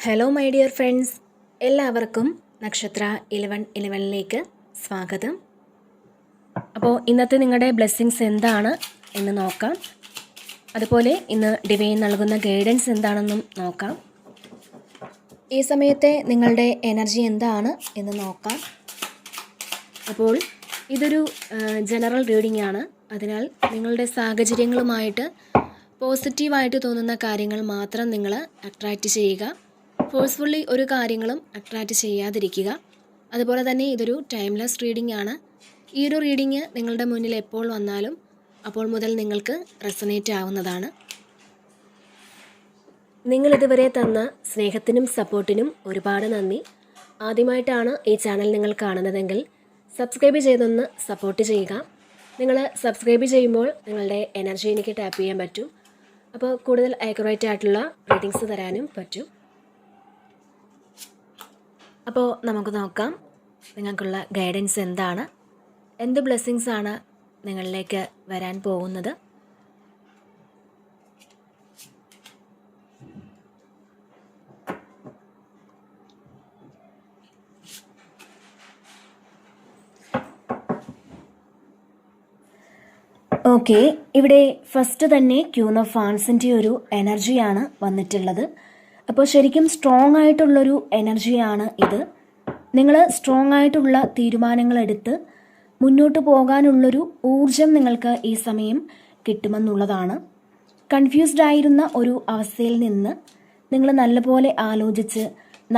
Hello my dear friends, എല്ലാവർക്കും നക്ഷത്ര 1111ലേക്ക് സ്വാഗതം. അപ്പോൾ ഇന്നത്തെ നിങ്ങളുടെ ബ്ലെസ്സിങ്സ് എന്താണ് എന്ന് നോക്കാം. അതുപോലെ ഇന്ന് ഡിവൈൻ നൽകുന്ന ഗൈഡൻസ് എന്താണെന്നും നോക്കാം. ഈ സമയത്തെ നിങ്ങളുടെ എനർജി എന്താണ് എന്ന് നോക്കാം. അപ്പോൾ ഇതൊരു ജനറൽ റീഡിംഗ് ആണ്. അതിനാൽ നിങ്ങളുടെ സാഹചര്യങ്ങളുമായിട്ട് പോസിറ്റീവായിട്ട് തോന്നുന്ന കാര്യങ്ങൾ മാത്രം നിങ്ങൾ അട്രാക്റ്റ് ചെയ്യുക. ഫോഴ്സ്ഫുള്ളി ഒരു കാര്യങ്ങളും അട്രാക്റ്റ് ചെയ്യാതിരിക്കുക. അതുപോലെ തന്നെ ഇതൊരു ടൈംലെസ് റീഡിംഗ് ആണ്. ഈ ഒരു റീഡിംഗ് നിങ്ങളുടെ മുന്നിൽ എപ്പോൾ വന്നാലും അപ്പോൾ മുതൽ നിങ്ങൾക്ക് റെസൊനേറ്റ് ആവുന്നതാണ്. നിങ്ങളിതുവരെ തന്ന സ്നേഹത്തിനും സപ്പോർട്ടിനും ഒരുപാട് നന്ദി. ആദ്യമായിട്ടാണ് ഈ ചാനൽ നിങ്ങൾ കാണുന്നതെങ്കിൽ സബ്സ്ക്രൈബ് ചെയ്തൊന്ന് സപ്പോർട്ട് ചെയ്യുക. നിങ്ങൾ സബ്സ്ക്രൈബ് ചെയ്യുമ്പോൾ നിങ്ങളുടെ എനർജി എനിക്ക് ടാപ്പ് ചെയ്യാൻ പറ്റും. അപ്പോൾ കൂടുതൽ ആക്യുറേറ്റ് ആയിട്ടുള്ള റീഡിങ്സ് തരാനും പറ്റും. അപ്പോൾ നമുക്ക് നോക്കാം നിങ്ങൾക്കുള്ള ഗൈഡൻസ് എന്താണ്, എന്ത് ബ്ലെസ്സിങ്സ് ആണ് നിങ്ങളിലേക്ക് വരാൻ പോകുന്നത്. ഓക്കെ, ഇവിടെ ഫസ്റ്റ് തന്നെ ക്യൂൺ ഓഫ് വാൻസിൻ്റെ ഒരു എനർജിയാണ് വന്നിട്ടുള്ളത്. അപ്പോൾ ശരിക്കും സ്ട്രോങ് ആയിട്ടുള്ളൊരു എനർജിയാണ് ഇത്. നിങ്ങൾ സ്ട്രോങ് ആയിട്ടുള്ള തീരുമാനങ്ങളെടുത്ത് മുന്നോട്ട് പോകാനുള്ളൊരു ഊർജം നിങ്ങൾക്ക് ഈ സമയം കിട്ടുമെന്നുള്ളതാണ്. കൺഫ്യൂസ്ഡ് ആയിരുന്ന ഒരു അവസ്ഥയിൽ നിന്ന് നിങ്ങൾ നല്ലപോലെ ആലോചിച്ച്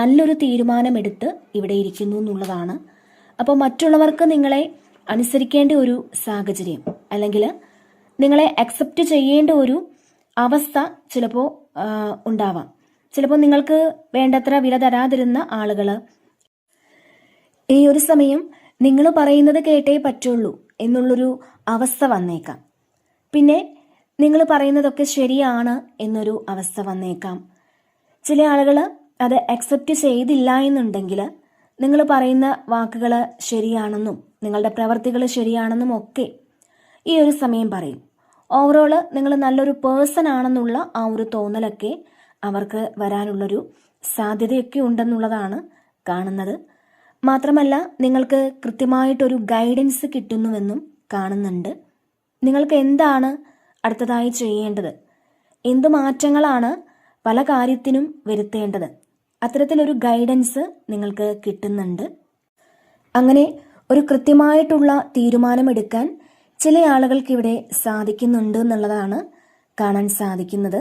നല്ലൊരു തീരുമാനമെടുത്ത് ഇവിടെ ഇരിക്കുന്നു എന്നുള്ളതാണ്. അപ്പോൾ മറ്റുള്ളവർക്ക് നിങ്ങളെ അനുസരിക്കേണ്ട ഒരു സാഹചര്യം അല്ലെങ്കിൽ നിങ്ങളെ അക്സെപ്റ്റ് ചെയ്യേണ്ട ഒരു അവസ്ഥ ചിലപ്പോൾ ഉണ്ടാവാം. ചിലപ്പോൾ നിങ്ങൾക്ക് വേണ്ടത്ര വില തരാതിരുന്ന ആളുകൾ ഈ ഒരു സമയം നിങ്ങൾ പറയുന്നത് കേട്ടേ പറ്റുള്ളൂ എന്നുള്ളൊരു അവസ്ഥ വന്നേക്കാം. പിന്നെ നിങ്ങൾ പറയുന്നതൊക്കെ ശരിയാണ് എന്നൊരു അവസ്ഥ വന്നേക്കാം. ചില ആളുകൾ അത് അക്സെപ്റ്റ് ചെയ്തില്ല എന്നുണ്ടെങ്കിൽ നിങ്ങൾ പറയുന്ന വാക്കുകൾ ശരിയാണെന്നും നിങ്ങളുടെ പ്രവർത്തികൾ ശരിയാണെന്നും ഒക്കെ ഈ ഒരു സമയം പറയും. ഓവറോൾ നിങ്ങൾ നല്ലൊരു പേഴ്സൺ ആണെന്നുള്ള ആ ഒരു തോന്നലൊക്കെ അവർക്ക് വരാനുള്ളൊരു സാധ്യതയൊക്കെ ഉണ്ടെന്നുള്ളതാണ് കാണുന്നത്. മാത്രമല്ല നിങ്ങൾക്ക് കൃത്യമായിട്ടൊരു ഗൈഡൻസ് കിട്ടുന്നുവെന്നും കാണുന്നുണ്ട്. നിങ്ങൾക്ക് എന്താണ് അടുത്തതായി ചെയ്യേണ്ടത്, എന്ത് മാറ്റങ്ങളാണ് പല കാര്യത്തിനും വരുത്തേണ്ടത്, അത്തരത്തിലൊരു ഗൈഡൻസ് നിങ്ങൾക്ക് കിട്ടുന്നുണ്ട്. അങ്ങനെ ഒരു കൃത്യമായിട്ടുള്ള തീരുമാനമെടുക്കാൻ ചില ആളുകൾക്കിവിടെ സാധിക്കുന്നുണ്ട് എന്നുള്ളതാണ് കാണാൻ സാധിക്കുന്നത്.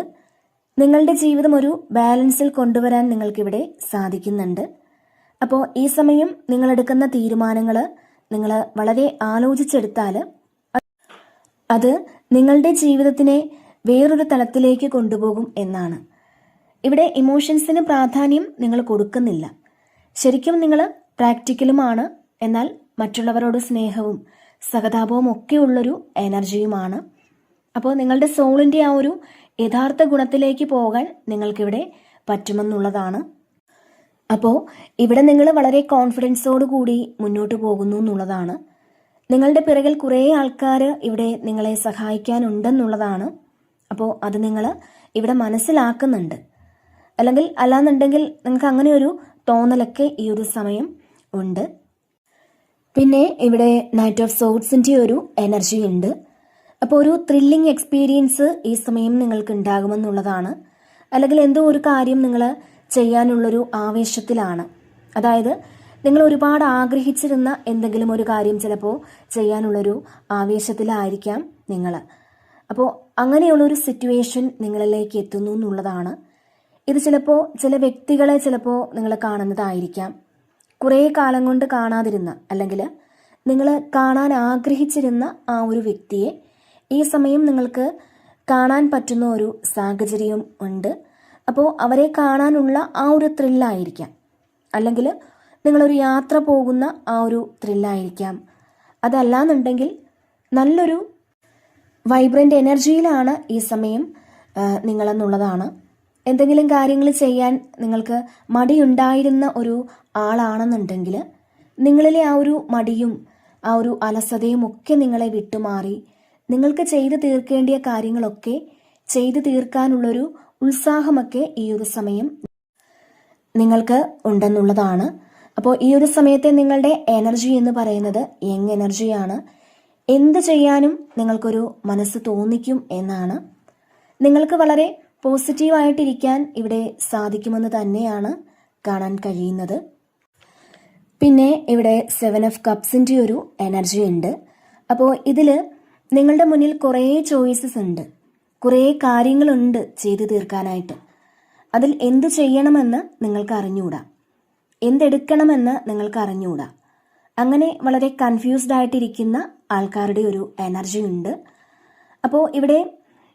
നിങ്ങളുടെ ജീവിതം ഒരു ബാലൻസിൽ കൊണ്ടുവരാൻ നിങ്ങൾക്കിവിടെ സാധിക്കുന്നുണ്ട്. അപ്പോൾ ഈ സമയം നിങ്ങളെടുക്കുന്ന തീരുമാനങ്ങൾ നിങ്ങൾ വളരെ ആലോചിച്ചെടുത്താൽ അത് നിങ്ങളുടെ ജീവിതത്തിനെ വേറൊരു തലത്തിലേക്ക് കൊണ്ടുപോകും എന്നാണ്. ഇവിടെ ഇമോഷൻസിന് പ്രാധാന്യം നിങ്ങൾ കൊടുക്കുന്നില്ല. ശരിക്കും നിങ്ങൾ പ്രാക്ടിക്കലുമാണ്, എന്നാൽ മറ്റുള്ളവരോട് സ്നേഹവും സഹതാപവും ഒക്കെ ഉള്ളൊരു എനർജിയുമാണ്. അപ്പോൾ നിങ്ങളുടെ സോളിൻ്റെ ആ ഒരു യഥാർത്ഥ ഗുണത്തിലേക്ക് പോകാൻ നിങ്ങൾക്കിവിടെ പറ്റുമെന്നുള്ളതാണ്. അപ്പോൾ ഇവിടെ നിങ്ങൾ വളരെ കോൺഫിഡൻസോട് കൂടി മുന്നോട്ട് പോകുന്നു എന്നുള്ളതാണ്. നിങ്ങളുടെ പിറകിൽ കുറേ ആൾക്കാർ ഇവിടെ നിങ്ങളെ സഹായിക്കാനുണ്ടെന്നുള്ളതാണ്. അപ്പോൾ അത് നിങ്ങൾ ഇവിടെ മനസ്സിലാക്കുന്നുണ്ട്. അല്ലെങ്കിൽ അല്ലാന്നുണ്ടെങ്കിൽ നിങ്ങൾക്ക് അങ്ങനെ ഒരു തോന്നലൊക്കെ ഈ ഒരു സമയം ഉണ്ട്. പിന്നെ ഇവിടെ നൈറ്റ് ഓഫ് സോർട്സിൻ്റെ ഒരു എനർജി ഉണ്ട്. അപ്പോൾ ഒരു ത്രില്ലിംഗ് എക്സ്പീരിയൻസ് ഈ സമയം നിങ്ങൾക്ക് ഉണ്ടാകുമെന്നുള്ളതാണ്. അല്ലെങ്കിൽ എന്തോ ഒരു കാര്യം നിങ്ങൾ ചെയ്യാനുള്ളൊരു ആവേശത്തിലാണ്. അതായത് നിങ്ങൾ ഒരുപാട് ആഗ്രഹിച്ചിരുന്ന എന്തെങ്കിലും ഒരു കാര്യം ചിലപ്പോൾ ചെയ്യാനുള്ളൊരു ആവേശത്തിലായിരിക്കാം നിങ്ങൾ. അപ്പോൾ അങ്ങനെയുള്ളൊരു സിറ്റുവേഷൻ നിങ്ങളിലേക്ക് എത്തുന്നു എന്നുള്ളതാണ്. ഇത് ചിലപ്പോൾ ചില വ്യക്തികളെ ചിലപ്പോൾ നിങ്ങൾ കാണുന്നതായിരിക്കാം. കുറേ കാലം കൊണ്ട് കാണാതിരുന്ന അല്ലെങ്കിൽ നിങ്ങൾ കാണാൻ ആഗ്രഹിച്ചിരുന്ന ആ ഒരു വ്യക്തിയെ ഈ സമയം നിങ്ങൾക്ക് കാണാൻ പറ്റുന്ന ഒരു സാഹചര്യം ഉണ്ട്. അപ്പോൾ അവരെ കാണാനുള്ള ആ ഒരു ത്രില്ലായിരിക്കാം, അല്ലെങ്കിൽ നിങ്ങളൊരു യാത്ര പോകുന്ന ആ ഒരു ത്രില്ലായിരിക്കാം. അതല്ലാന്നുണ്ടെങ്കിൽ നല്ലൊരു വൈബ്രൻ്റ് എനർജിയിലാണ് ഈ സമയം നിങ്ങളെന്നുള്ളതാണ്. എന്തെങ്കിലും കാര്യങ്ങൾ ചെയ്യാൻ നിങ്ങൾക്ക് മടിയുണ്ടായിരുന്ന ഒരു ആളാണെന്നുണ്ടെങ്കിൽ നിങ്ങളിലെ ആ ഒരു മടിയും ആ ഒരു അലസതയും ഒക്കെ നിങ്ങളെ വിട്ടുമാറി നിങ്ങൾക്ക് ചെയ്തു തീർക്കേണ്ടിയ കാര്യങ്ങളൊക്കെ ചെയ്തു തീർക്കാനുള്ളൊരു ഉത്സാഹമൊക്കെ ഈ ഒരു സമയം നിങ്ങൾക്ക് ഉണ്ടെന്നുള്ളതാണ്. അപ്പോൾ ഈ ഒരു സമയത്തെ നിങ്ങളുടെ എനർജി എന്ന് പറയുന്നത് യങ് എനർജിയാണ്. എന്ത് ചെയ്യാനും നിങ്ങൾക്കൊരു മനസ്സ് തോന്നിക്കും എന്നാണ്. നിങ്ങൾക്ക് വളരെ പോസിറ്റീവായിട്ടിരിക്കാൻ ഇവിടെ സാധിക്കുമെന്ന് തന്നെയാണ് കാണാൻ കഴിയുന്നത്. പിന്നെ ഇവിടെ 7 ഓഫ് കപ്സിൻ്റെ ഒരു എനർജി ഉണ്ട്. അപ്പോൾ ഇതിൽ നിങ്ങളുടെ മുന്നിൽ കുറേ ചോയ്സസ് ഉണ്ട്, കുറേ കാര്യങ്ങളുണ്ട് ചെയ്തു തീർക്കാനായിട്ട്. അതിൽ എന്ത് ചെയ്യണമെന്ന് നിങ്ങൾക്ക് അറിഞ്ഞുകൂടാ, എന്തെടുക്കണമെന്ന് നിങ്ങൾക്ക് അറിഞ്ഞുകൂടാ. അങ്ങനെ വളരെ കൺഫ്യൂസ്ഡ് ആയിട്ടിരിക്കുന്ന ആൾക്കാരുടെ ഒരു എനർജി ഉണ്ട്. അപ്പോൾ ഇവിടെ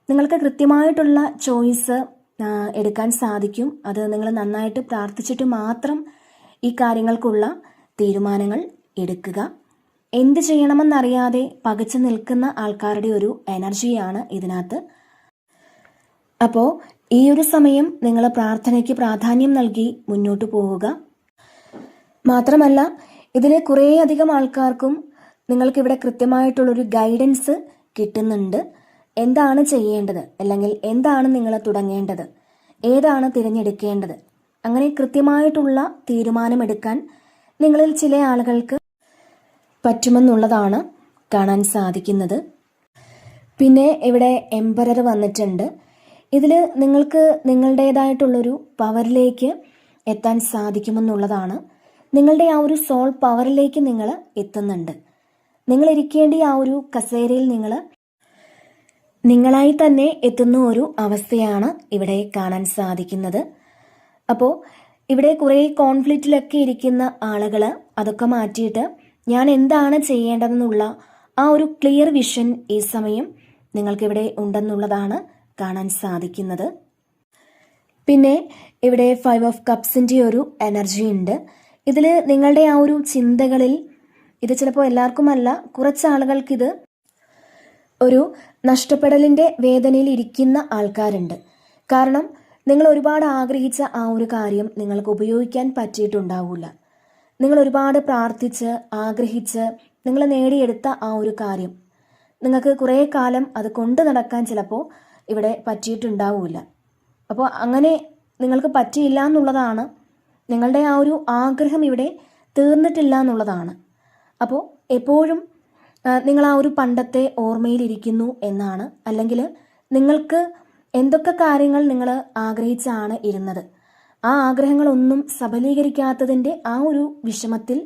നിങ്ങൾക്ക് കൃത്യമായിട്ടുള്ള ചോയ്സ് എടുക്കാൻ സാധിക്കും. അത് നിങ്ങൾ നന്നായിട്ട് പ്രാർത്ഥിച്ചിട്ട് മാത്രം ഈ കാര്യങ്ങൾക്കുള്ള തീരുമാനങ്ങൾ എടുക്കുക. എന്ത് ചെയ്യണമെന്നറിയാതെ പകച്ചു നിൽക്കുന്ന ആൾക്കാരുടെ ഒരു എനർജിയാണ് ഇതിനകത്ത്. അപ്പോൾ ഈ ഒരു സമയം നിങ്ങൾ പ്രാർത്ഥനയ്ക്ക് പ്രാധാന്യം നൽകി മുന്നോട്ട് പോവുക. മാത്രമല്ല ഇതിൽ കുറേ അധികം ആൾക്കാർക്കും നിങ്ങൾക്കിവിടെ കൃത്യമായിട്ടുള്ളൊരു ഗൈഡൻസ് കിട്ടുന്നുണ്ട്. എന്താണ് ചെയ്യേണ്ടത്, അല്ലെങ്കിൽ എന്താണ് നിങ്ങൾ തുടങ്ങേണ്ടത്, ഏതാണ് തിരഞ്ഞെടുക്കേണ്ടത്, അങ്ങനെ കൃത്യമായിട്ടുള്ള തീരുമാനമെടുക്കാൻ നിങ്ങളിൽ ചില ആളുകൾക്ക് പറ്റുമെന്നുള്ളതാണ് കാണാൻ സാധിക്കുന്നത്. പിന്നെ ഇവിടെ എംപറർ വന്നിട്ടുണ്ട്. ഇതിൽ നിങ്ങൾക്ക് നിങ്ങളുടേതായിട്ടുള്ളൊരു പവറിലേക്ക് എത്താൻ സാധിക്കുമെന്നുള്ളതാണ്. നിങ്ങളുടെ ആ ഒരു സോൾ പവറിലേക്ക് നിങ്ങൾ എത്തുന്നുണ്ട്. നിങ്ങൾ ഇരിക്കേണ്ട ആ ഒരു കസേരയിൽ നിങ്ങളായി തന്നെ എത്തുന്ന ഒരു അവസ്ഥയാണ് ഇവിടെ കാണാൻ സാധിക്കുന്നത്. അപ്പോൾ ഇവിടെ കുറേ കോൺഫ്ലിക്റ്റിലൊക്കെ ഇരിക്കുന്ന ആളുകൾ അതൊക്കെ മാറ്റിയിട്ട് ഞാൻ എന്താണ് ചെയ്യേണ്ടതെന്നുള്ള ആ ഒരു ക്ലിയർ വിഷൻ ഈ സമയം നിങ്ങൾക്കിവിടെ ഉണ്ടെന്നുള്ളതാണ് കാണാൻ സാധിക്കുന്നത്. പിന്നെ ഇവിടെ 5 ഓഫ് കപ്സിൻ്റെ ഒരു എനർജി ഉണ്ട്. ഇതിൽ നിങ്ങളുടെ ആ ഒരു ചിന്തകളിൽ, ഇത് ചിലപ്പോൾ എല്ലാവർക്കുമല്ല, കുറച്ച് ആളുകൾക്കിത് ഒരു നഷ്ടപ്പെടലിൻ്റെ വേദനയിൽ ഇരിക്കുന്ന ആൾക്കാരുണ്ട്. കാരണം നിങ്ങൾ ഒരുപാട് ആഗ്രഹിച്ച ആ ഒരു കാര്യം നിങ്ങൾക്ക് ഉപയോഗിക്കാൻ പറ്റിയിട്ടുണ്ടാവില്ല. നിങ്ങൾ ഒരുപാട് പ്രാർത്ഥിച്ച് ആഗ്രഹിച്ച് നിങ്ങൾ നേടിയെടുത്ത ആ ഒരു കാര്യം നിങ്ങൾക്ക് കുറേ കാലം അത് കൊണ്ടു നടക്കാൻ ചിലപ്പോൾ ഇവിടെ പറ്റിയിട്ടുണ്ടാവില്ല. അപ്പോൾ അങ്ങനെ നിങ്ങൾക്ക് പറ്റിയില്ല എന്നുള്ളതാണ്, നിങ്ങളുടെ ആ ഒരു ആഗ്രഹം ഇവിടെ തീർന്നിട്ടില്ല എന്നുള്ളതാണ്. അപ്പോൾ എപ്പോഴും നിങ്ങൾ ആ ഒരു പണ്ടത്തെ ഓർമ്മയിലിരിക്കുന്നു എന്നാണ്. അല്ലെങ്കിൽ നിങ്ങൾക്ക് എന്തൊക്കെ കാര്യങ്ങൾ നിങ്ങൾ ആഗ്രഹിച്ചാണ് ഇരുന്നത്, ആ ആഗ്രഹങ്ങളൊന്നും സഫലീകരിക്കാത്തതിൻ്റെ ആ ഒരു വിഷമത്തിൽ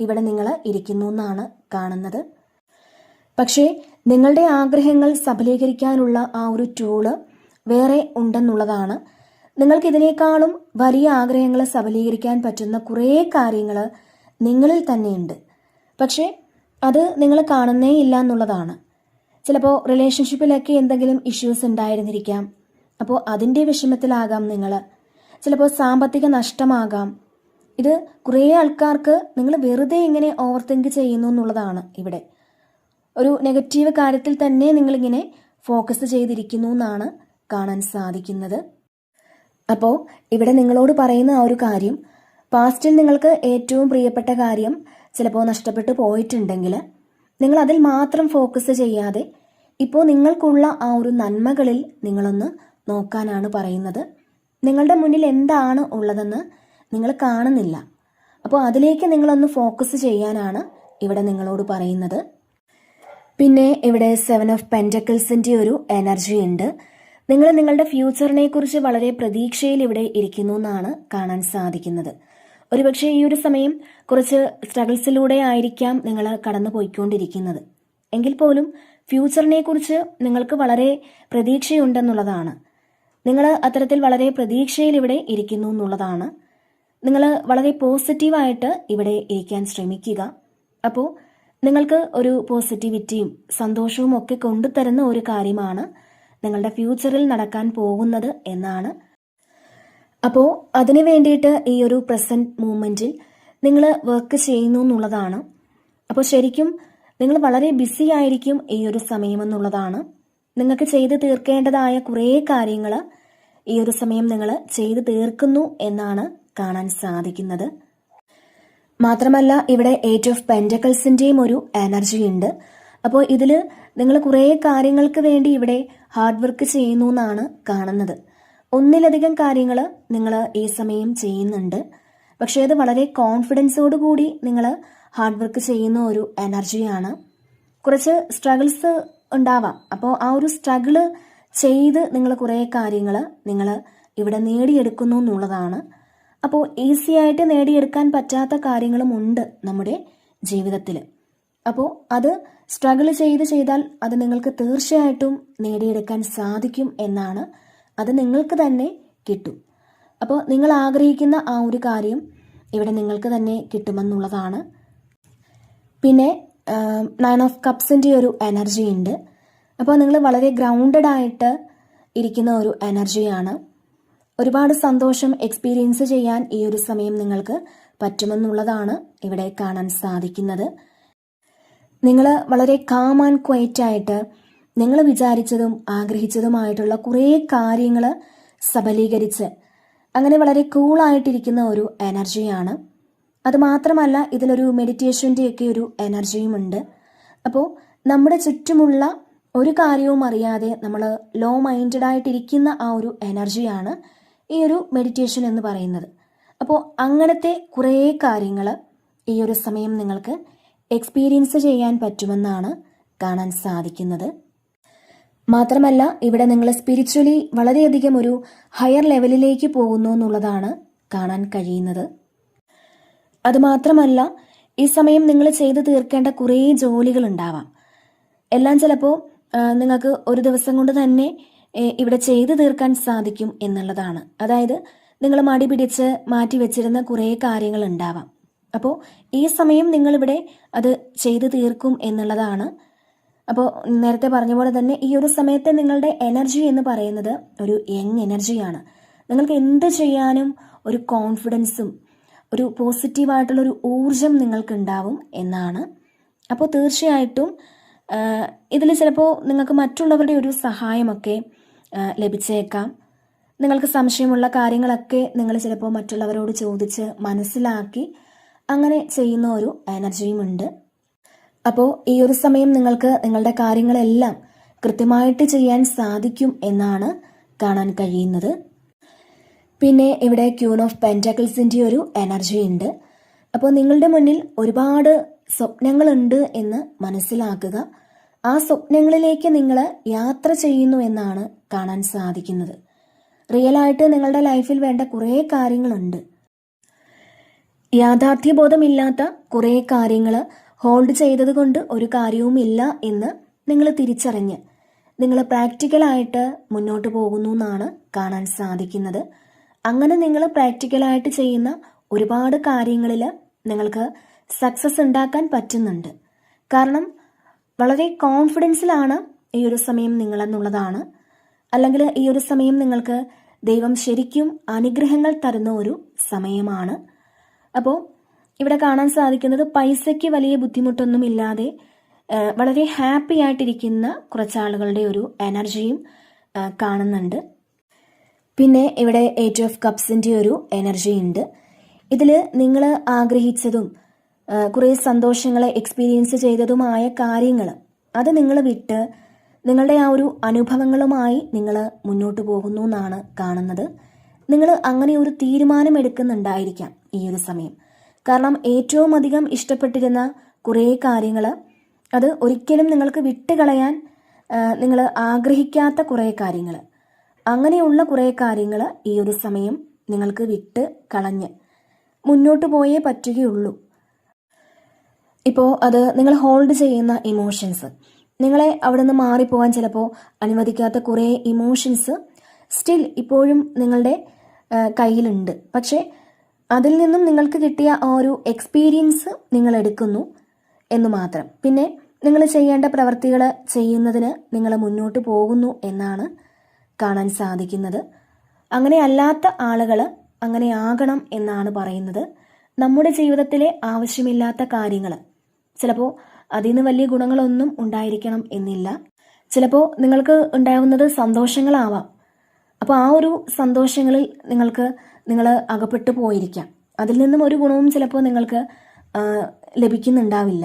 ഇവിടെ നിങ്ങൾ ഇരിക്കുന്നു എന്നാണ് കാണുന്നത്. പക്ഷേ നിങ്ങളുടെ ആഗ്രഹങ്ങൾ സഫലീകരിക്കാനുള്ള ആ ഒരു ടൂള് വേറെ ഉണ്ടെന്നുള്ളതാണ്. നിങ്ങൾക്ക് ഇതിനേക്കാളും വലിയ ആഗ്രഹങ്ങൾ സഫലീകരിക്കാൻ പറ്റുന്ന കുറേ കാര്യങ്ങൾ നിങ്ങളിൽ തന്നെയുണ്ട്. പക്ഷേ അത് നിങ്ങൾ കാണുന്നേ ഇല്ല എന്നുള്ളതാണ്. ചിലപ്പോൾ റിലേഷൻഷിപ്പിലൊക്കെ എന്തെങ്കിലും ഇഷ്യൂസ് ഉണ്ടായിരുന്നിരിക്കാം. അപ്പോൾ അതിൻ്റെ വിഷമത്തിലാകാം നിങ്ങൾ. ചിലപ്പോൾ സാമ്പത്തിക നഷ്ടമാകാം. ഇത് കുറേ ആൾക്കാർക്ക് നിങ്ങൾ വെറുതെ ഇങ്ങനെ ഓവർ തിങ്ക് ചെയ്യുന്നു എന്നുള്ളതാണ്. ഇവിടെ ഒരു നെഗറ്റീവ് കാര്യത്തിൽ തന്നെ നിങ്ങളിങ്ങനെ ഫോക്കസ് ചെയ്തിരിക്കുന്നു എന്നാണ് കാണാൻ സാധിക്കുന്നത്. അപ്പോൾ ഇവിടെ നിങ്ങളോട് പറയുന്ന ആ ഒരു കാര്യം, പാസ്റ്റിൽ നിങ്ങൾക്ക് ഏറ്റവും പ്രിയപ്പെട്ട കാര്യം ചിലപ്പോൾ നഷ്ടപ്പെട്ടു പോയിട്ടുണ്ടെങ്കിൽ നിങ്ങൾ അതിൽ മാത്രം ഫോക്കസ് ചെയ്യാതെ ഇപ്പോൾ നിങ്ങൾക്കുള്ള ആ ഒരു നന്മകളിൽ നിങ്ങളൊന്ന് നോക്കാനാണ് പറയുന്നത്. നിങ്ങളുടെ മുന്നിൽ എന്താണ് ഉള്ളതെന്ന് നിങ്ങൾ കാണുന്നില്ല. അപ്പോൾ അതിലേക്ക് നിങ്ങളൊന്ന് ഫോക്കസ് ചെയ്യാനാണ് ഇവിടെ നിങ്ങളോട് പറയുന്നത്. പിന്നെ ഇവിടെ 7 ഓഫ് പെൻറ്റക്കിൾസിൻ്റെ ഒരു എനർജി ഉണ്ട്. നിങ്ങൾ നിങ്ങളുടെ ഫ്യൂച്ചറിനെ കുറിച്ച് വളരെ പ്രതീക്ഷയിൽ ഇവിടെ ഇരിക്കുന്നു എന്നാണ് കാണാൻ സാധിക്കുന്നത്. ഒരുപക്ഷെ ഈ ഒരു സമയം കുറച്ച് സ്ട്രഗിൾസിലൂടെ ആയിരിക്കാം നിങ്ങൾ കടന്നു പോയിക്കൊണ്ടിരിക്കുന്നത്. എങ്കിൽ പോലും ഫ്യൂച്ചറിനെ കുറിച്ച് നിങ്ങൾക്ക് വളരെ പ്രതീക്ഷയുണ്ടെന്നുള്ളതാണ്. നിങ്ങൾ അത്തരത്തിൽ വളരെ പ്രതീക്ഷയിൽ ഇവിടെ ഇരിക്കുന്നു എന്നുള്ളതാണ്. നിങ്ങൾ വളരെ പോസിറ്റീവായിട്ട് ഇവിടെ ഇരിക്കാൻ ശ്രമിക്കുക. അപ്പോൾ നിങ്ങൾക്ക് ഒരു പോസിറ്റിവിറ്റിയും സന്തോഷവും ഒക്കെ കൊണ്ടുതരുന്ന ഒരു കാര്യമാണ് നിങ്ങളുടെ ഫ്യൂച്ചറിൽ നടക്കാൻ പോകുന്നത് എന്നാണ്. അപ്പോൾ അതിനു വേണ്ടിയിട്ട് ഈ ഒരു പ്രസൻറ്റ് മൂമെൻറ്റിൽ നിങ്ങൾ വർക്ക് ചെയ്യുന്നു എന്നുള്ളതാണ്. അപ്പോൾ ശരിക്കും നിങ്ങൾ വളരെ ബിസി ആയിരിക്കും ഈ ഒരു സമയമെന്നുള്ളതാണ്. നിങ്ങൾക്ക് ചെയ്ത് തീർക്കേണ്ടതായ കുറേ കാര്യങ്ങൾ ഈ ഒരു സമയം നിങ്ങൾ ചെയ്ത് തീർക്കുന്നു എന്നാണ് കാണാൻ സാധിക്കുന്നത്. മാത്രമല്ല ഇവിടെ 8 ഓഫ് പെൻറ്റക്കിൾസിൻ്റെയും ഒരു എനർജി ഉണ്ട്. അപ്പോൾ ഇതിൽ നിങ്ങൾ കുറേ കാര്യങ്ങൾക്ക് വേണ്ടി ഇവിടെ ഹാർഡ് വർക്ക് ചെയ്യുന്നു എന്നാണ് കാണുന്നത്. ഒന്നിലധികം കാര്യങ്ങൾ നിങ്ങൾ ഈ സമയം ചെയ്യുന്നുണ്ട്. പക്ഷേ അത് വളരെ കോൺഫിഡൻസോട് കൂടി നിങ്ങൾ ഹാർഡ് വർക്ക് ചെയ്യുന്ന ഒരു എനർജിയാണ്. കുറച്ച് സ്ട്രഗിൾസ് ഉണ്ടാവാം. അപ്പോൾ ആ ഒരു സ്ട്രഗിള് ചെയ്ത് നിങ്ങൾ കുറേ കാര്യങ്ങൾ നിങ്ങൾ ഇവിടെ നേടിയെടുക്കുന്നു എന്നുള്ളതാണ്. അപ്പോൾ ഈസി ആയിട്ട് നേടിയെടുക്കാൻ പറ്റാത്ത കാര്യങ്ങളും ഉണ്ട് നമ്മുടെ ജീവിതത്തിൽ. അപ്പോൾ അത് സ്ട്രഗിൾ ചെയ്താൽ അത് നിങ്ങൾക്ക് തീർച്ചയായിട്ടും നേടിയെടുക്കാൻ സാധിക്കും എന്നാണ്. അത് നിങ്ങൾക്ക് തന്നെ കിട്ടും. അപ്പോൾ നിങ്ങൾ ആഗ്രഹിക്കുന്ന ആ ഒരു കാര്യം ഇവിടെ നിങ്ങൾക്ക് തന്നെ കിട്ടുമെന്നുള്ളതാണ്. പിന്നെ 9 ഓഫ് കപ്സിൻ്റെ ഒരു എനർജി ഉണ്ട്. അപ്പോൾ നിങ്ങൾ വളരെ ഗ്രൗണ്ടഡ് ആയിട്ട് ഇരിക്കുന്ന ഒരു എനർജിയാണ്. ഒരുപാട് സന്തോഷം എക്സ്പീരിയൻസ് ചെയ്യാൻ ഈ ഒരു സമയം നിങ്ങൾക്ക് പറ്റുമെന്നുള്ളതാണ് ഇവിടെ കാണാൻ സാധിക്കുന്നത്. നിങ്ങൾ വളരെ കാം ആൻഡ് ക്വയറ്റ് ആയിട്ട് നിങ്ങൾ വിചാരിച്ചതും ആഗ്രഹിച്ചതുമായിട്ടുള്ള കുറേ കാര്യങ്ങൾ സബലീകരിച്ച് അങ്ങനെ വളരെ കൂളായിട്ടിരിക്കുന്ന ഒരു എനർജിയാണ്. അതുമാത്രമല്ല ഇതിലൊരു മെഡിറ്റേഷൻ്റെയൊക്കെ ഒരു എനർജിയുമുണ്ട്. അപ്പോൾ നമ്മുടെ ചുറ്റുമുള്ള ഒരു കാര്യവും അറിയാതെ നമ്മൾ ലോ മൈൻഡഡ് ആയിട്ടിരിക്കുന്ന ആ ഒരു എനർജിയാണ് ഈ ഒരു മെഡിറ്റേഷൻ എന്ന് പറയുന്നത്. അപ്പോൾ അങ്ങനത്തെ കുറേ കാര്യങ്ങൾ ഈ ഒരു സമയം നിങ്ങൾക്ക് എക്സ്പീരിയൻസ് ചെയ്യാൻ പറ്റുമെന്നാണ് കാണാൻ സാധിക്കുന്നത്. മാത്രമല്ല ഇവിടെ നിങ്ങൾ സ്പിരിച്വലി വളരെയധികം ഒരു ഹയർ ലെവലിലേക്ക് പോകുന്നു എന്നുള്ളതാണ് കാണാൻ കഴിയുന്നത്. അതുമാത്രമല്ല ഈ സമയം നിങ്ങൾ ചെയ്തു തീർക്കേണ്ട കുറേ ജോലികൾ ഉണ്ടാവാം. എല്ലാം ചിലപ്പോൾ നിങ്ങൾക്ക് ഒരു ദിവസം കൊണ്ട് തന്നെ ഇവിടെ ചെയ്തു തീർക്കാൻ സാധിക്കും എന്നുള്ളതാണ്. അതായത് നിങ്ങൾ മടി പിടിച്ച് മാറ്റി വെച്ചിരുന്ന കുറേ കാര്യങ്ങൾ ഉണ്ടാവാം. അപ്പോൾ ഈ സമയം നിങ്ങളിവിടെ അത് ചെയ്തു തീർക്കും എന്നുള്ളതാണ്. അപ്പോൾ നേരത്തെ പറഞ്ഞ പോലെ തന്നെ ഈ ഒരു സമയത്ത് നിങ്ങളുടെ എനർജി എന്ന് പറയുന്നത് ഒരു യങ് എനർജിയാണ്. നിങ്ങൾക്ക് എന്ത് ചെയ്യാനും ഒരു കോൺഫിഡൻസും ഒരു പോസിറ്റീവായിട്ടുള്ളൊരു ഊർജം നിങ്ങൾക്കുണ്ടാവും എന്നാണ്. അപ്പോൾ തീർച്ചയായിട്ടും ഇതിൽ ചിലപ്പോൾ നിങ്ങൾക്ക് മറ്റുള്ളവരുടെ ഒരു സഹായമൊക്കെ ലഭിച്ചേക്കാം. നിങ്ങൾക്ക് സംശയമുള്ള കാര്യങ്ങളൊക്കെ നിങ്ങൾ ചിലപ്പോൾ മറ്റുള്ളവരോട് ചോദിച്ച് മനസ്സിലാക്കി അങ്ങനെ ചെയ്യുന്ന ഒരു എനർജിയുമുണ്ട്. അപ്പോൾ ഈ ഒരു സമയം നിങ്ങൾക്ക് നിങ്ങളുടെ കാര്യങ്ങളെല്ലാം കൃത്യമായിട്ട് ചെയ്യാൻ സാധിക്കും എന്നാണ് കാണാൻ കഴിയുന്നത്. പിന്നെ ഇവിടെ ക്യൂൻ ഓഫ് പെൻറ്റക്കിൾസിൻ്റെ ഒരു എനർജി ഉണ്ട്. അപ്പോൾ നിങ്ങളുടെ മുന്നിൽ ഒരുപാട് സ്വപ്നങ്ങളുണ്ട് എന്ന് മനസ്സിലാക്കുക. ആ സ്വപ്നങ്ങളിലേക്ക് നിങ്ങൾ യാത്ര ചെയ്യുന്നു എന്നാണ് കാണാൻ സാധിക്കുന്നത്. റിയലായിട്ട് നിങ്ങളുടെ ലൈഫിൽ വേണ്ട കുറേ കാര്യങ്ങളുണ്ട്. യാഥാർത്ഥ്യബോധമില്ലാത്ത കുറേ കാര്യങ്ങൾ ഹോൾഡ് ചെയ്തത് കൊണ്ട് ഒരു കാര്യവുമില്ല എന്ന് നിങ്ങൾ തിരിച്ചറിഞ്ഞ് നിങ്ങൾ പ്രാക്ടിക്കലായിട്ട് മുന്നോട്ട് പോകുന്നു എന്നാണ് കാണാൻ സാധിക്കുന്നത്. അങ്ങനെ നിങ്ങൾ പ്രാക്ടിക്കലായിട്ട് ചെയ്യുന്ന ഒരുപാട് കാര്യങ്ങളിൽ നിങ്ങൾക്ക് സക്സസ് ഉണ്ടാക്കാൻ പറ്റുന്നുണ്ട്. കാരണം വളരെ കോൺഫിഡൻസിലാണ് ഈ ഒരു സമയം നിങ്ങളെന്നുള്ളതാണ്. അല്ലെങ്കിൽ ഈ ഒരു സമയം നിങ്ങൾക്ക് ദൈവം ശരിക്കും അനുഗ്രഹങ്ങൾ തരുന്ന ഒരു സമയമാണ്. അപ്പോൾ ഇവിടെ കാണാൻ സാധിക്കുന്നത് പൈസയ്ക്ക് വലിയ ബുദ്ധിമുട്ടൊന്നും ഇല്ലാതെ വളരെ ഹാപ്പി ആയിട്ടിരിക്കുന്ന കുറച്ചാളുകളുടെ ഒരു എനർജിയും കാണുന്നുണ്ട്. പിന്നെ ഇവിടെ 8 ഓഫ് കപ്സിൻ്റെ ഒരു എനർജി ഉണ്ട്. ഇതിൽ നിങ്ങൾ ആഗ്രഹിച്ചതും കുറേ സന്തോഷങ്ങളെ എക്സ്പീരിയൻസ് ചെയ്തതുമായ കാര്യങ്ങൾ അത് നിങ്ങൾ വിട്ട് നിങ്ങളുടെ ആ ഒരു അനുഭവങ്ങളുമായി നിങ്ങൾ മുന്നോട്ട് പോകുന്നു എന്നാണ് കാണുന്നത്. നിങ്ങൾ അങ്ങനെ ഒരു തീരുമാനം എടുക്കുന്നുണ്ടായിരിക്കാം ഈ ഒരു സമയം. കാരണം ഏറ്റവും അധികം ഇഷ്ടപ്പെട്ടിരുന്ന കുറേ കാര്യങ്ങൾ അത് ഒരിക്കലും നിങ്ങൾക്ക് വിട്ടുകളയാൻ നിങ്ങൾ ആഗ്രഹിക്കാത്ത കുറേ കാര്യങ്ങൾ, അങ്ങനെയുള്ള കുറേ കാര്യങ്ങൾ ഈ ഒരു സമയം നിങ്ങൾക്ക് വിട്ട് കളഞ്ഞ് മുന്നോട്ട് പോയേ പറ്റുകയുള്ളൂ. ഇപ്പോൾ അത് നിങ്ങൾ ഹോൾഡ് ചെയ്യുന്ന ഇമോഷൻസ്, നിങ്ങളെ അവിടെ നിന്ന് മാറിപ്പോകാൻ ചിലപ്പോൾ അനുവദിക്കാത്ത കുറേ ഇമോഷൻസ് സ്റ്റിൽ ഇപ്പോഴും നിങ്ങളുടെ കയ്യിലുണ്ട്. പക്ഷേ അതിൽ നിന്നും നിങ്ങൾക്ക് കിട്ടിയ ആ ഒരു എക്സ്പീരിയൻസ് നിങ്ങൾ എടുക്കുന്നു എന്ന് മാത്രം. പിന്നെ നിങ്ങൾ ചെയ്യേണ്ട പ്രവൃത്തികൾ ചെയ്യുന്നതിന് നിങ്ങൾ മുന്നോട്ട് പോകുന്നു എന്നാണ് കാണാൻ സാധിക്കുന്നത്. അങ്ങനെ അല്ലാത്ത ആളുകൾ അങ്ങനെ ആകണം എന്നാണ് പറയുന്നത്. നമ്മുടെ ജീവിതത്തിലെ ആവശ്യമില്ലാത്ത കാര്യങ്ങൾ ചിലപ്പോൾ അതിന് വലിയ ഗുണങ്ങളൊന്നും ഉണ്ടായിരിക്കണം എന്നില്ല. ചിലപ്പോൾ നിങ്ങൾക്ക് ഉണ്ടാവുന്നത് സന്തോഷങ്ങളാവാം. അപ്പോൾ ആ ഒരു സന്തോഷങ്ങളിൽ നിങ്ങൾ അകപ്പെട്ടു പോയിരിക്കാം. അതിൽ നിന്നും ഒരു ഗുണവും ചിലപ്പോൾ നിങ്ങൾക്ക് ലഭിക്കുന്നുണ്ടാവില്ല.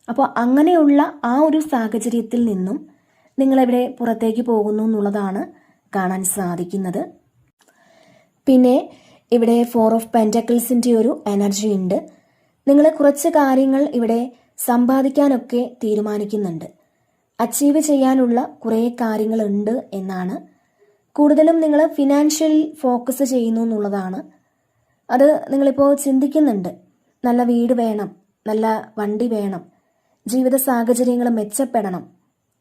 അപ്പോൾ അങ്ങനെയുള്ള ആ ഒരു സാഹചര്യത്തിൽ നിന്നും നിങ്ങളെവിടെ പുറത്തേക്ക് പോകുന്നു എന്നുള്ളതാണ് കാണാൻ സാധിക്കുന്നത്. പിന്നെ ഇവിടെ 4 ഓഫ് പെൻറ്റക്കിൾസിൻ്റെ ഒരു എനർജി ഉണ്ട്. നിങ്ങൾ കുറച്ച് കാര്യങ്ങൾ ഇവിടെ സമ്പാദിക്കാനൊക്കെ തീരുമാനിക്കുന്നുണ്ട്. അച്ചീവ് ചെയ്യാനുള്ള കുറേ കാര്യങ്ങളുണ്ട് എന്നാണ്. കൂടുതലും നിങ്ങൾ ഫിനാൻഷ്യൽ ഫോക്കസ് ചെയ്യുന്നു എന്നുള്ളതാണ്. അത് നിങ്ങളിപ്പോൾ ചിന്തിക്കുന്നുണ്ട്. നല്ല വീട് വേണം, നല്ല വണ്ടി വേണം, ജീവിത സാഹചര്യങ്ങൾ മെച്ചപ്പെടണം.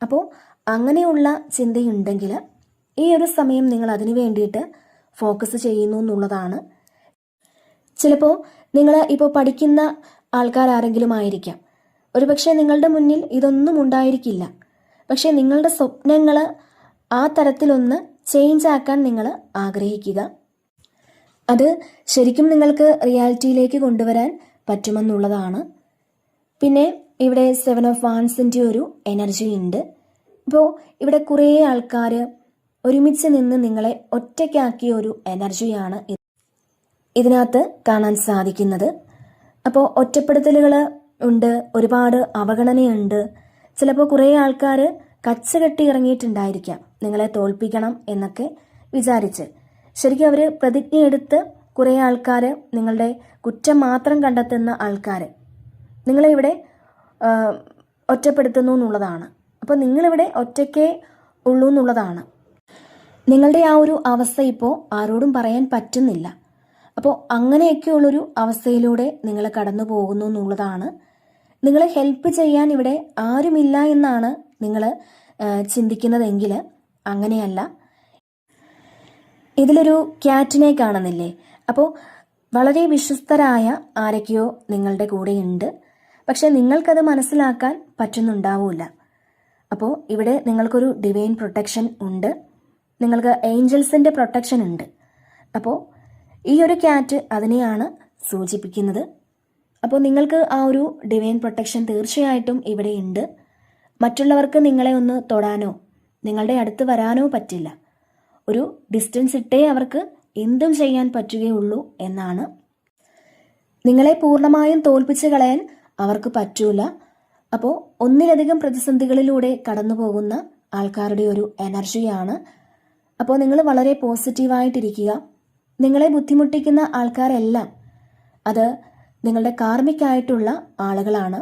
അപ്പോൾ അങ്ങനെയുള്ള ചിന്തയുണ്ടെങ്കിൽ ഈ ഒരു സമയം നിങ്ങൾ അതിനു വേണ്ടിയിട്ട് ഫോക്കസ് ചെയ്യുന്നു എന്നുള്ളതാണ്. ചിലപ്പോൾ നിങ്ങൾ ഇപ്പോൾ പഠിക്കുന്ന ആൾക്കാരാരെങ്കിലും ആയിരിക്കാം. ഒരുപക്ഷെ നിങ്ങളുടെ മുന്നിൽ ഇതൊന്നും ഉണ്ടായിരിക്കില്ല. പക്ഷേ നിങ്ങളുടെ സ്വപ്നങ്ങൾ ആ തരത്തിലൊന്ന് ചേഞ്ച് ആക്കാൻ നിങ്ങൾ ആഗ്രഹിക്കുക. അത് ശരിക്കും നിങ്ങൾക്ക് റിയാലിറ്റിയിലേക്ക് കൊണ്ടുവരാൻ പറ്റുമെന്നുള്ളതാണ്. പിന്നെ ഇവിടെ 7 ഓഫ് വാൻസിൻ്റെ ഒരു എനർജി ഉണ്ട്. ഇപ്പോൾ ഇവിടെ കുറേ ആൾക്കാർ ഒരുമിച്ച് നിന്ന് നിങ്ങളെ ഒറ്റയ്ക്കാക്കിയ ഒരു എനർജിയാണ് ഇതിനകത്ത് കാണാൻ സാധിക്കുന്നത്. അപ്പോൾ ഒറ്റപ്പെടുത്തലുകൾ ഉണ്ട്, ഒരുപാട് അവഗണനയുണ്ട്. ചിലപ്പോൾ കുറേ ആൾക്കാർ കച്ചകെട്ടി ഇറങ്ങിയിട്ടുണ്ടായിരിക്കാം നിങ്ങളെ തോൽപ്പിക്കണം എന്നൊക്കെ വിചാരിച്ച്. ശരിക്കും അവർ പ്രതിജ്ഞയെടുത്ത് കുറേ ആൾക്കാർ, നിങ്ങളുടെ കുറ്റം മാത്രം കണ്ടെത്തുന്ന ആൾക്കാർ നിങ്ങളെ ഇവിടെ ഒറ്റപ്പെടുത്തുന്നു എന്നുള്ളതാണ്. അപ്പോൾ നിങ്ങളിവിടെ ഒറ്റയ്ക്കേ ഉള്ളൂ എന്നുള്ളതാണ്. നിങ്ങളുടെ ആ ഒരു അവസ്ഥ ഇപ്പോൾ ആരോടും പറയാൻ പറ്റുന്നില്ല. അപ്പോൾ അങ്ങനെയൊക്കെയുള്ളൊരു അവസ്ഥയിലൂടെ നിങ്ങൾ കടന്നു പോകുന്നു എന്നുള്ളതാണ്. നിങ്ങളെ ഹെൽപ്പ് ചെയ്യാൻ ഇവിടെ ആരുമില്ല എന്നാണ് നിങ്ങൾ ചിന്തിക്കുന്നതെങ്കിൽ അങ്ങനെയല്ല. ഇതിലൊരു ക്യാറ്റിനെ കാണുന്നില്ലേ? അപ്പോൾ വളരെ വിശ്വസ്തരായ ആരൊക്കെയോ നിങ്ങളുടെ കൂടെയുണ്ട്. പക്ഷെ നിങ്ങൾക്കത് മനസ്സിലാക്കാൻ പറ്റുന്നുണ്ടാവില്ല. അപ്പോൾ ഇവിടെ നിങ്ങൾക്കൊരു ഡിവൈൻ പ്രൊട്ടക്ഷൻ ഉണ്ട്, നിങ്ങൾക്ക് ഏഞ്ചൽസിൻ്റെ പ്രൊട്ടക്ഷൻ ഉണ്ട്. അപ്പോൾ ഈ ഒരു ക്യാറ്റ് അതിനെയാണ് സൂചിപ്പിക്കുന്നത്. അപ്പോൾ നിങ്ങൾക്ക് ആ ഒരു ഡിവൈൻ പ്രൊട്ടക്ഷൻ തീർച്ചയായിട്ടും ഇവിടെ ഉണ്ട്. മറ്റുള്ളവർക്ക് നിങ്ങളെ ഒന്ന് തൊടാനോ നിങ്ങളുടെ അടുത്ത് വരാനോ പറ്റില്ല. ഒരു ഡിസ്റ്റൻസ് ഇട്ടേ അവർക്ക് എന്തും ചെയ്യാൻ പറ്റുകയുള്ളൂ എന്നാണ്. നിങ്ങളെ പൂർണ്ണമായും തോൽപ്പിച്ച് കളയാൻ അവർക്ക് പറ്റൂല. അപ്പോൾ ഒന്നിലധികം പ്രതിസന്ധികളിലൂടെ കടന്നു പോകുന്ന ആൾക്കാരുടെ ഒരു എനർജിയാണ്. അപ്പോൾ നിങ്ങൾ വളരെ പോസിറ്റീവായിട്ടിരിക്കുക. നിങ്ങളെ ബുദ്ധിമുട്ടിക്കുന്ന ആൾക്കാരെല്ലാം അത് നിങ്ങളുടെ കാർമിക്കായിട്ടുള്ള ആളുകളാണ്.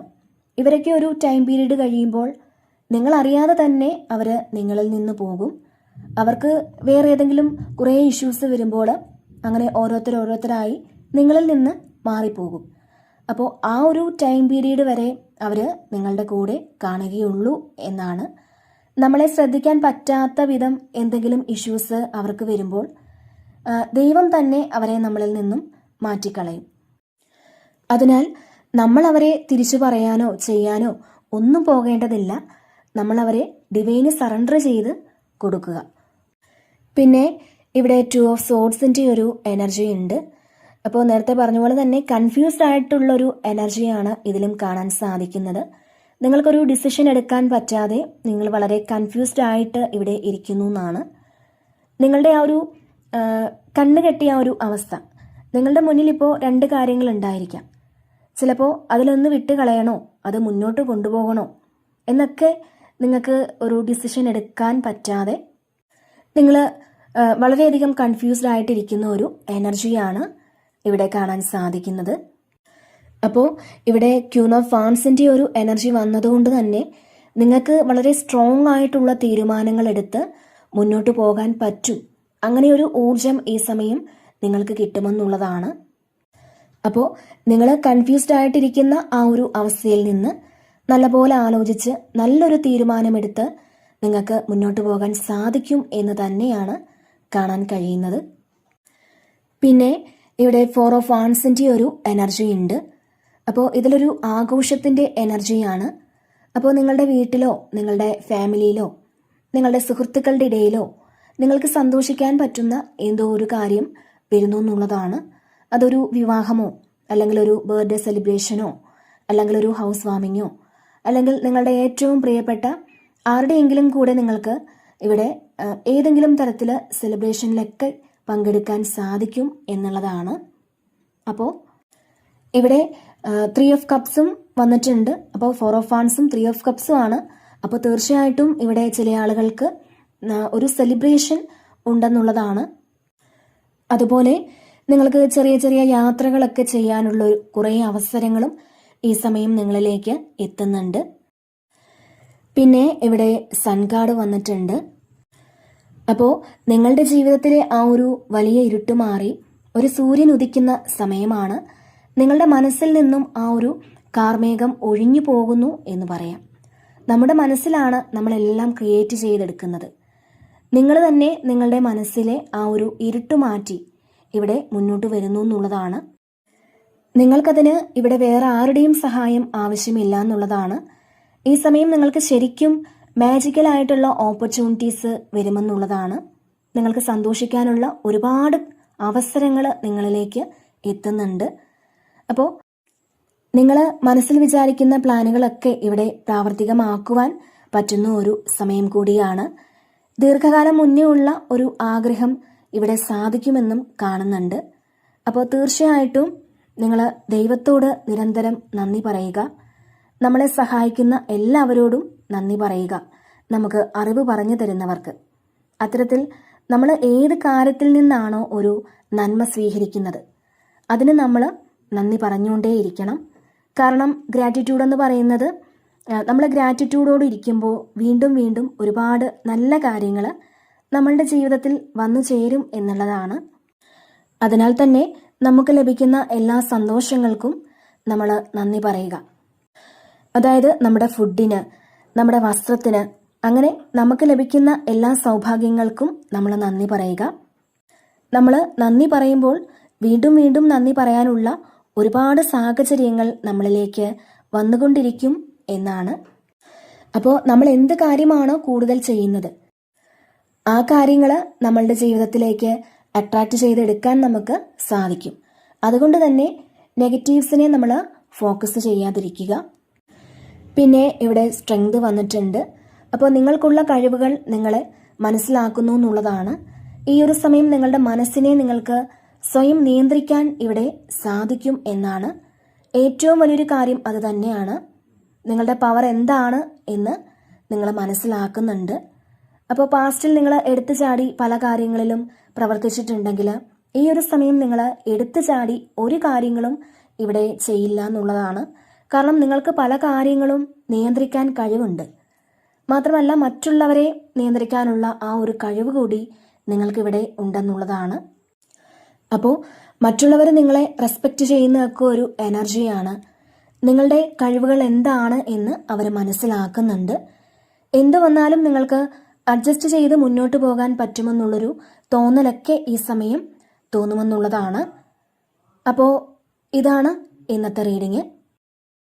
ഇവരൊക്കെ ഒരു ടൈം പീരീഡ് കഴിയുമ്പോൾ നിങ്ങളറിയാതെ തന്നെ അവർ നിങ്ങളിൽ നിന്ന് പോകും. അവർക്ക് വേറെ ഏതെങ്കിലും കുറേ ഇഷ്യൂസ് വരുമ്പോൾ അങ്ങനെ ഓരോരുത്തരായി നിങ്ങളിൽ നിന്ന് മാറിപ്പോകും. അപ്പോൾ ആ ഒരു ടൈം പീരീഡ് വരെ അവർ നിങ്ങളുടെ കൂടെ കാണുകയുള്ളൂ എന്നാണ്. നമ്മളെ ശ്രദ്ധിക്കാൻ പറ്റാത്ത വിധം എന്തെങ്കിലും ഇഷ്യൂസ് അവർക്ക് വരുമ്പോൾ ദൈവം തന്നെ അവരെ നമ്മളിൽ നിന്നും മാറ്റിക്കളയും. അതിനാൽ നമ്മൾ അവരെ തിരിച്ചു പറയാനോ ചെയ്യാനോ ഒന്നും പോകേണ്ടതില്ല. നമ്മൾ അവരെ ഡിവൈന് സറണ്ടർ ചെയ്ത് കൊടുക്കുക. പിന്നെ ഇവിടെ 2 ഓഫ് സോഡ്സിൻ്റെ ഒരു എനർജി ഉണ്ട്. അപ്പോൾ നേരത്തെ പറഞ്ഞ പോലെ തന്നെ കൺഫ്യൂസ്ഡ് ആയിട്ടുള്ളൊരു എനർജിയാണ് ഇതിലും കാണാൻ സാധിക്കുന്നത്. നിങ്ങൾക്കൊരു ഡിസിഷൻ എടുക്കാൻ പറ്റാതെ നിങ്ങൾ വളരെ കൺഫ്യൂസ്ഡ് ആയിട്ട് ഇവിടെ ഇരിക്കുന്നു എന്നാണ്. നിങ്ങളുടെ ആ ഒരു കണ്ണ് കെട്ടിയ ഒരു അവസ്ഥ. നിങ്ങളുടെ മുന്നിൽ ഇപ്പോൾ 2 കാര്യങ്ങൾ ഉണ്ടായിരിക്കാം. ചിലപ്പോൾ അതിലൊന്ന് വിട്ട് കളയണോ അത് മുന്നോട്ട് കൊണ്ടുപോകണോ എന്നൊക്കെ നിങ്ങൾക്ക് ഒരു ഡിസിഷൻ എടുക്കാൻ പറ്റാതെ നിങ്ങൾ വളരെയധികം കൺഫ്യൂസ്ഡ് ആയിട്ടിരിക്കുന്ന ഒരു എനർജിയാണ് ഇവിടെ കാണാൻ സാധിക്കുന്നത്. അപ്പോൾ ഇവിടെ ക്യൂൻ ഓഫ് വാൻസിൻ്റെ ഒരു എനർജി വന്നതുകൊണ്ട് തന്നെ നിങ്ങൾക്ക് വളരെ സ്ട്രോങ് ആയിട്ടുള്ള തീരുമാനങ്ങൾ എടുത്ത് മുന്നോട്ട് പോകാൻ പറ്റും. അങ്ങനെ ഒരു ഊർജം ഈ സമയം നിങ്ങൾക്ക് കിട്ടുമെന്നുള്ളതാണ്. അപ്പോൾ നിങ്ങൾ കൺഫ്യൂസ്ഡ് ആയിട്ടിരിക്കുന്ന ആ ഒരു അവസ്ഥയിൽ നിന്ന് നല്ലപോലെ ആലോചിച്ച് നല്ലൊരു തീരുമാനമെടുത്ത് നിങ്ങൾക്ക് മുന്നോട്ട് പോകാൻ സാധിക്കും എന്ന് തന്നെയാണ് കാണാൻ കഴിയുന്നത്. പിന്നെ ഇവിടെ 4 ഓഫ് വാൻസിൻ്റെ ഒരു എനർജി ഉണ്ട്. അപ്പോൾ ഇതിലൊരു ആഘോഷത്തിൻ്റെ എനർജിയാണ്. അപ്പോൾ നിങ്ങളുടെ വീട്ടിലോ നിങ്ങളുടെ ഫാമിലിയിലോ നിങ്ങളുടെ സുഹൃത്തുക്കളുടെ ഇടയിലോ നിങ്ങൾക്ക് സന്തോഷിക്കാൻ പറ്റുന്ന എന്തോ ഒരു കാര്യം വരുന്നു എന്നുള്ളതാണ്. അതൊരു വിവാഹമോ അല്ലെങ്കിൽ ഒരു ബർത്ത്ഡേ സെലിബ്രേഷനോ അല്ലെങ്കിൽ ഒരു ഹൗസ് വാമിങ്ങോ അല്ലെങ്കിൽ നിങ്ങളുടെ ഏറ്റവും പ്രിയപ്പെട്ട ആരുടെയെങ്കിലും കൂടെ നിങ്ങൾക്ക് ഇവിടെ ഏതെങ്കിലും തരത്തിൽ സെലിബ്രേഷനിലൊക്കെ പങ്കെടുക്കാൻ സാധിക്കും എന്നുള്ളതാണ്. അപ്പോൾ ഇവിടെ 3 ഓഫ് കപ്സും വന്നിട്ടുണ്ട്. അപ്പോൾ 4 ഓഫ് വാൻസും 3 ഓഫ് കപ്സും ആണ്. അപ്പോൾ തീർച്ചയായിട്ടും ഇവിടെ ചില ആളുകൾക്ക് ഒരു സെലിബ്രേഷൻ ഉണ്ടെന്നുള്ളതാണ്. അതുപോലെ നിങ്ങൾക്ക് ചെറിയ ചെറിയ യാത്രകളൊക്കെ ചെയ്യാനുള്ള കുറേ അവസരങ്ങളും ഈ സമയം നിങ്ങളിലേക്ക് എത്തുന്നുണ്ട്. പിന്നെ ഇവിടെ സൺ കാർഡ് വന്നിട്ടുണ്ട്. അപ്പോൾ നിങ്ങളുടെ ജീവിതത്തിലെ ആ ഒരു വലിയ ഇരുട്ട് മാറി ഒരു സൂര്യൻ ഉദിക്കുന്ന സമയമാണ്. നിങ്ങളുടെ മനസ്സിൽ നിന്നും ആ ഒരു കാർമേഘം ഒഴിഞ്ഞു പോകുന്നു എന്ന് പറയാം. നമ്മുടെ മനസ്സിലാണ് നമ്മളെല്ലാം ക്രിയേറ്റ് ചെയ്തെടുക്കുന്നത്. നിങ്ങൾ തന്നെ നിങ്ങളുടെ മനസ്സിലെ ആ ഒരു ഇരുട്ട് മാറ്റി ഇവിടെ മുന്നോട്ട് വരുന്നു എന്നുള്ളതാണ്. നിങ്ങൾക്കതിന് ഇവിടെ വേറെ ആരുടെയും സഹായം ആവശ്യമില്ല എന്നുള്ളതാണ്. ഈ സമയം നിങ്ങൾക്ക് ശരിക്കും മാജിക്കലായിട്ടുള്ള ഓപ്പർച്യൂണിറ്റീസ് വരുമെന്നുള്ളതാണ്. നിങ്ങൾക്ക് സന്തോഷിക്കാനുള്ള ഒരുപാട് അവസരങ്ങൾ നിങ്ങളിലേക്ക് എത്തുന്നുണ്ട്. അപ്പോൾ നിങ്ങൾ മനസ്സിൽ വിചാരിക്കുന്ന പ്ലാനുകളൊക്കെ ഇവിടെ പ്രാവർത്തികമാക്കുവാൻ പറ്റുന്ന ഒരു സമയം കൂടിയാണ്. ദീർഘകാലം മുന്നേ ഉള്ള ഒരു ആഗ്രഹം ഇവിടെ സാധിക്കുമെന്നും കാണുന്നുണ്ട്. അപ്പോൾ തീർച്ചയായിട്ടും നിങ്ങൾ ദൈവത്തോട് നിരന്തരം നന്ദി പറയുക. നമ്മളെ സഹായിക്കുന്ന എല്ലാവരോടും നന്ദി പറയുക. നമുക്ക് അറിവ് പറഞ്ഞു തരുന്നവർക്ക്. അത്തരത്തിൽ നമ്മൾ ഏത് കാര്യത്തിൽ നിന്നാണോ ഒരു നന്മ സ്വീകരിക്കുന്നത് അതിന് നമ്മൾ നന്ദി പറഞ്ഞുകൊണ്ടേയിരിക്കണം. കാരണം ഗ്രാറ്റിറ്റ്യൂഡ് എന്ന് പറയുന്നത് നമ്മൾ ഗ്രാറ്റിറ്റ്യൂഡോട് ഇരിക്കുമ്പോൾ വീണ്ടും വീണ്ടും ഒരുപാട് നല്ല കാര്യങ്ങൾ നമ്മളുടെ ജീവിതത്തിൽ വന്നു ചേരും എന്നുള്ളതാണ്. അതിനാൽ തന്നെ നമുക്ക് ലഭിക്കുന്ന എല്ലാ സന്തോഷങ്ങൾക്കും നമ്മൾ നന്ദി പറയുക. അതായത് നമ്മുടെ ഫുഡിന്, നമ്മുടെ വസ്ത്രത്തിന്, അങ്ങനെ നമുക്ക് ലഭിക്കുന്ന എല്ലാ സൗഭാഗ്യങ്ങൾക്കും നമ്മൾ നന്ദി പറയുക. നമ്മൾ നന്ദി പറയുമ്പോൾ വീണ്ടും വീണ്ടും നന്ദി പറയാനുള്ള ഒരുപാട് സാഹചര്യങ്ങൾ നമ്മളിലേക്ക് വന്നുകൊണ്ടിരിക്കും എന്നാണ്. അപ്പോൾ നമ്മൾ എന്ത് കാര്യമാണോ കൂടുതൽ ചെയ്യുന്നത് ആ കാര്യങ്ങൾ നമ്മളുടെ ജീവിതത്തിലേക്ക് അട്രാക്റ്റ് ചെയ്തെടുക്കാൻ നമുക്ക് സാധിക്കും. അതുകൊണ്ട് തന്നെ നെഗറ്റീവ്സിനെ നമ്മൾ ഫോക്കസ് ചെയ്യാതിരിക്കുക. പിന്നെ ഇവിടെ സ്ട്രെങ്ത് വന്നിട്ടുണ്ട്. അപ്പോൾ നിങ്ങൾക്കുള്ള കഴിവുകൾ നിങ്ങളെ മനസ്സിലാക്കുന്നു എന്നുള്ളതാണ്. ഈ ഒരു സമയം നിങ്ങളുടെ മനസ്സിനെ നിങ്ങൾക്ക് സ്വയം നിയന്ത്രിക്കാൻ ഇവിടെ സാധിക്കും എന്നാണ്. ഏറ്റവും വലിയൊരു കാര്യം അത് തന്നെയാണ്. നിങ്ങളുടെ പവർ എന്താണ് എന്ന് നിങ്ങൾ മനസ്സിലാക്കുന്നുണ്ട്. അപ്പോൾ പാസ്റ്റിൽ നിങ്ങൾ എടുത്തു ചാടി പല കാര്യങ്ങളിലും പ്രവർത്തിച്ചിട്ടുണ്ടെങ്കിൽ ഈ ഒരു സമയം നിങ്ങൾ എടുത്തു ചാടി ഒരു കാര്യങ്ങളും ഇവിടെ ചെയ്യില്ല എന്നുള്ളതാണ്. കാരണം നിങ്ങൾക്ക് പല കാര്യങ്ങളും നിയന്ത്രിക്കാൻ കഴിവുണ്ട്. മാത്രമല്ല മറ്റുള്ളവരെ നിയന്ത്രിക്കാനുള്ള ആ ഒരു കഴിവ് കൂടി നിങ്ങൾക്കിവിടെ ഉണ്ടെന്നുള്ളതാണ്. അപ്പോൾ മറ്റുള്ളവർ നിങ്ങളെ റെസ്പെക്റ്റ് ചെയ്യുന്നതൊക്കെ ഒരു എനർജിയാണ്. നിങ്ങളുടെ കഴിവുകൾ എന്താണ് എന്ന് അവർ മനസ്സിലാക്കുന്നുണ്ട്. എന്തു വന്നാലും നിങ്ങൾക്ക് അഡ്ജസ്റ്റ് ചെയ്ത് മുന്നോട്ട് പോകാൻ പറ്റുമെന്നുള്ളൊരു തോന്നലൊക്കെ ഈ സമയം തോന്നുമെന്നുള്ളതാണ്. അപ്പോൾ ഇതാണ് ഇന്നത്തെ റീഡിങ്.